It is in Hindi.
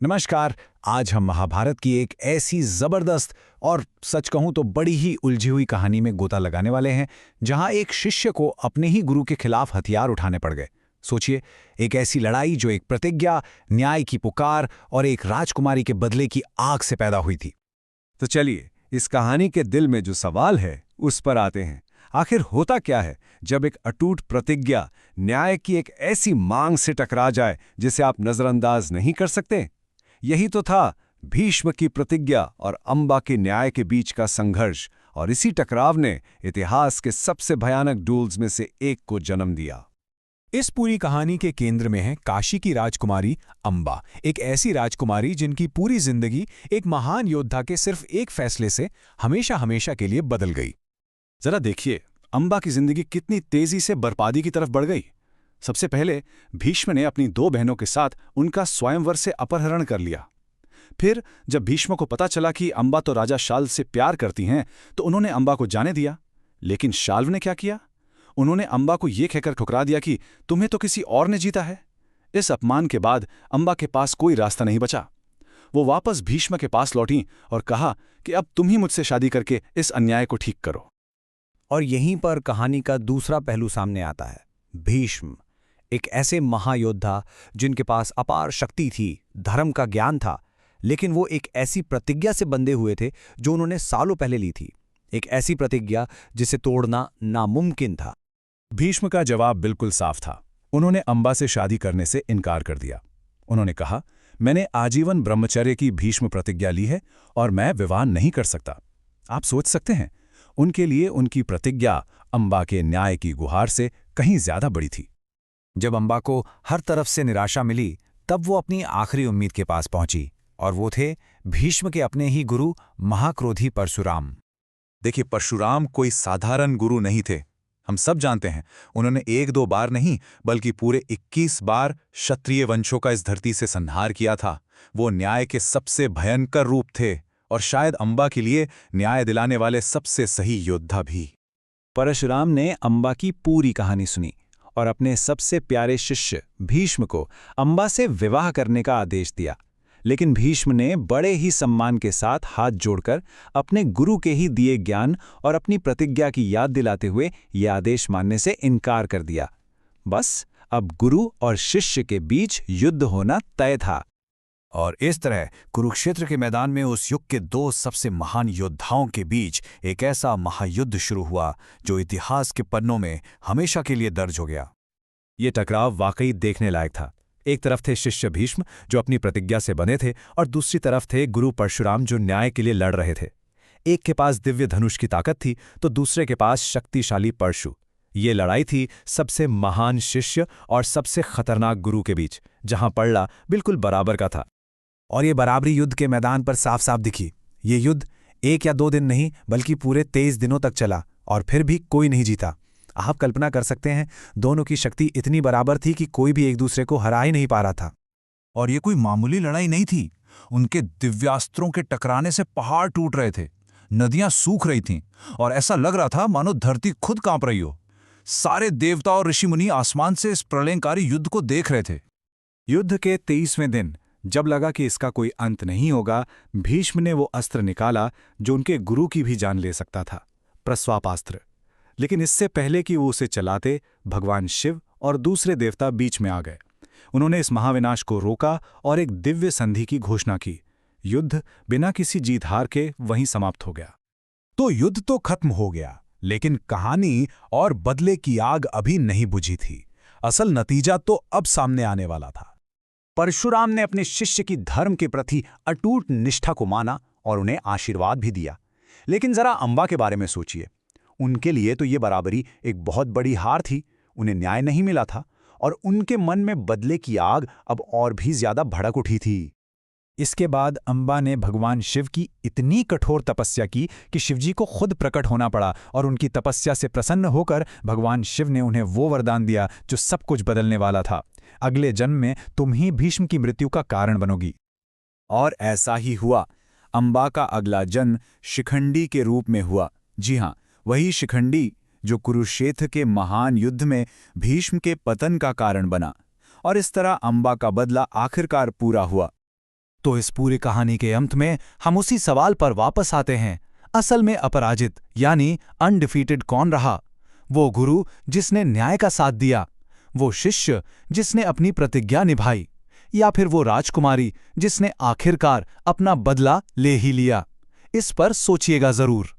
नमस्कार। आज हम महाभारत की एक ऐसी जबरदस्त और सच कहूं तो बड़ी ही उलझी हुई कहानी में गोता लगाने वाले हैं, जहां एक शिष्य को अपने ही गुरु के खिलाफ हथियार उठाने पड़ गए। सोचिए, एक ऐसी लड़ाई जो एक प्रतिज्ञा, न्याय की पुकार और एक राजकुमारी के बदले की आग से पैदा हुई थी। तो चलिए, इस कहानी के दिल में जो सवाल है उस पर आते हैं। आखिर होता क्या है जब एक अटूट प्रतिज्ञा न्याय की एक ऐसी मांग से टकरा जाए जिसे आप नजरअंदाज नहीं कर सकते? यही तो था भीष्म की प्रतिज्ञा और अंबा के न्याय के बीच का संघर्ष, और इसी टकराव ने इतिहास के सबसे भयानक डूल्स में से एक को जन्म दिया। इस पूरी कहानी के केंद्र में है काशी की राजकुमारी अंबा, एक ऐसी राजकुमारी जिनकी पूरी जिंदगी एक महान योद्धा के सिर्फ एक फैसले से हमेशा हमेशा के लिए बदल गई। जरा देखिए, अंबा की जिंदगी कितनी तेजी से बर्बादी की तरफ बढ़ गई। सबसे पहले भीष्म ने अपनी दो बहनों के साथ उनका स्वयंवर से अपहरण कर लिया। फिर जब भीष्म को पता चला कि अंबा तो राजा शाल्व से प्यार करती हैं, तो उन्होंने अंबा को जाने दिया। लेकिन शाल्व ने क्या किया? उन्होंने अंबा को यह कहकर ठुकरा दिया कि तुम्हें तो किसी और ने जीता है। इस अपमान के बाद अंबा के पास कोई रास्ता नहीं बचा। वो वापस भीष्म के पास लौटी और कहा कि अब तुम ही मुझसे शादी करके इस अन्याय को ठीक करो। और यहीं पर कहानी का दूसरा पहलू सामने आता है। भीष्म, एक ऐसे महायोद्धा जिनके पास अपार शक्ति थी, धर्म का ज्ञान था, लेकिन वो एक ऐसी प्रतिज्ञा से बंधे हुए थे जो उन्होंने सालों पहले ली थी। एक ऐसी प्रतिज्ञा जिसे तोड़ना नामुमकिन था। भीष्म का जवाब बिल्कुल साफ था। उन्होंने अंबा से शादी करने से इनकार कर दिया। उन्होंने कहा, मैंने आजीवन ब्रह्मचर्य की भीष्म प्रतिज्ञा ली है और मैं विवाह नहीं कर सकता। आप सोच सकते हैं, उनके लिए उनकी प्रतिज्ञा अंबा के न्याय की गुहार से कहीं ज्यादा बड़ी थी। जब अंबा को हर तरफ से निराशा मिली, तब वो अपनी आखिरी उम्मीद के पास पहुंची, और वो थे भीष्म के अपने ही गुरु महाक्रोधी परशुराम। देखिए, परशुराम कोई साधारण गुरु नहीं थे। हम सब जानते हैं, उन्होंने एक दो बार नहीं बल्कि पूरे 21 बार क्षत्रिय वंशों का इस धरती से संहार किया था। वो न्याय के सबसे भयंकर रूप थे और शायद अंबा के लिए न्याय दिलाने वाले सबसे सही योद्धा भी। परशुराम ने अंबा की पूरी कहानी सुनी और अपने सबसे प्यारे शिष्य भीष्म को अंबा से विवाह करने का आदेश दिया। लेकिन भीष्म ने बड़े ही सम्मान के साथ हाथ जोड़कर अपने गुरु के ही दिए ज्ञान और अपनी प्रतिज्ञा की याद दिलाते हुए यह आदेश मानने से इनकार कर दिया। बस अब गुरु और शिष्य के बीच युद्ध होना तय था। और इस तरह कुरुक्षेत्र के मैदान में उस युग के दो सबसे महान योद्धाओं के बीच एक ऐसा महायुद्ध शुरू हुआ जो इतिहास के पन्नों में हमेशा के लिए दर्ज हो गया। ये टकराव वाकई देखने लायक था। एक तरफ थे शिष्य भीष्म जो अपनी प्रतिज्ञा से बंधे थे, और दूसरी तरफ थे गुरु परशुराम जो न्याय के लिए लड़ रहे थे। एक के पास दिव्य धनुष की ताकत थी तो दूसरे के पास शक्तिशाली परशु। ये लड़ाई थी सबसे महान शिष्य और सबसे खतरनाक गुरु के बीच, जहां पड़ला बिल्कुल बराबर का था। और ये बराबरी युद्ध के मैदान पर साफ साफ दिखी। ये युद्ध 1 या 2 दिन नहीं बल्कि पूरे 23 दिनों तक चला, और फिर भी कोई नहीं जीता। आप कल्पना कर सकते हैं, दोनों की शक्ति इतनी बराबर थी कि कोई भी एक दूसरे को हरा ही नहीं पा रहा था। और ये कोई मामूली लड़ाई नहीं थी। उनके दिव्यास्त्रों के टकराने से पहाड़ टूट रहे थे, नदियां सूख रही थीं, और ऐसा लग रहा था मानो धरती खुद कांप रही हो। सारे देवता और ऋषि मुनि आसमान से इस प्रलयंकारी युद्ध को देख रहे थे। युद्ध के 23वें दिन जब लगा कि इसका कोई अंत नहीं होगा, भीष्म ने वो अस्त्र निकाला जो उनके गुरु की भी जान ले सकता था, प्रस्वापास्त्र। लेकिन इससे पहले कि वो उसे चलाते, भगवान शिव और दूसरे देवता बीच में आ गए। उन्होंने इस महाविनाश को रोका और एक दिव्य संधि की घोषणा की। युद्ध बिना किसी जीत हार के वहीं समाप्त हो गया। तो युद्ध तो खत्म हो गया, लेकिन कहानी और बदले की आग अभी नहीं बुझी थी। असल नतीजा तो अब सामने आने वाला था। परशुराम ने अपने शिष्य की धर्म के प्रति अटूट निष्ठा को माना और उन्हें आशीर्वाद भी दिया। लेकिन जरा अंबा के बारे में सोचिए। उनके लिए तो ये बराबरी एक बहुत बड़ी हार थी। उन्हें न्याय नहीं मिला था और उनके मन में बदले की आग अब और भी ज्यादा भड़क उठी थी। इसके बाद अंबा ने भगवान शिव की इतनी कठोर तपस्या की कि शिवजी को खुद प्रकट होना पड़ा, और उनकी तपस्या से प्रसन्न होकर भगवान शिव ने उन्हें वो वरदान दिया जो सब कुछ बदलने वाला था। अगले जन्म में तुम ही भीष्म की मृत्यु का कारण बनोगी। और ऐसा ही हुआ। अंबा का अगला जन्म शिखंडी के रूप में हुआ। जी हाँ, वही शिखंडी जो कुरुक्षेत्र के महान युद्ध में भीष्म के पतन का कारण बना। और इस तरह अंबा का बदला आखिरकार पूरा हुआ। तो इस पूरी कहानी के अंत में हम उसी सवाल पर वापस आते हैं, असल में अपराजित यानी अनडिफीटेड कौन रहा? वो गुरु जिसने न्याय का साथ दिया, वो शिष्य जिसने अपनी प्रतिज्ञा निभाई, या फिर वो राजकुमारी जिसने आखिरकार अपना बदला ले ही लिया? इस पर सोचिएगा जरूर।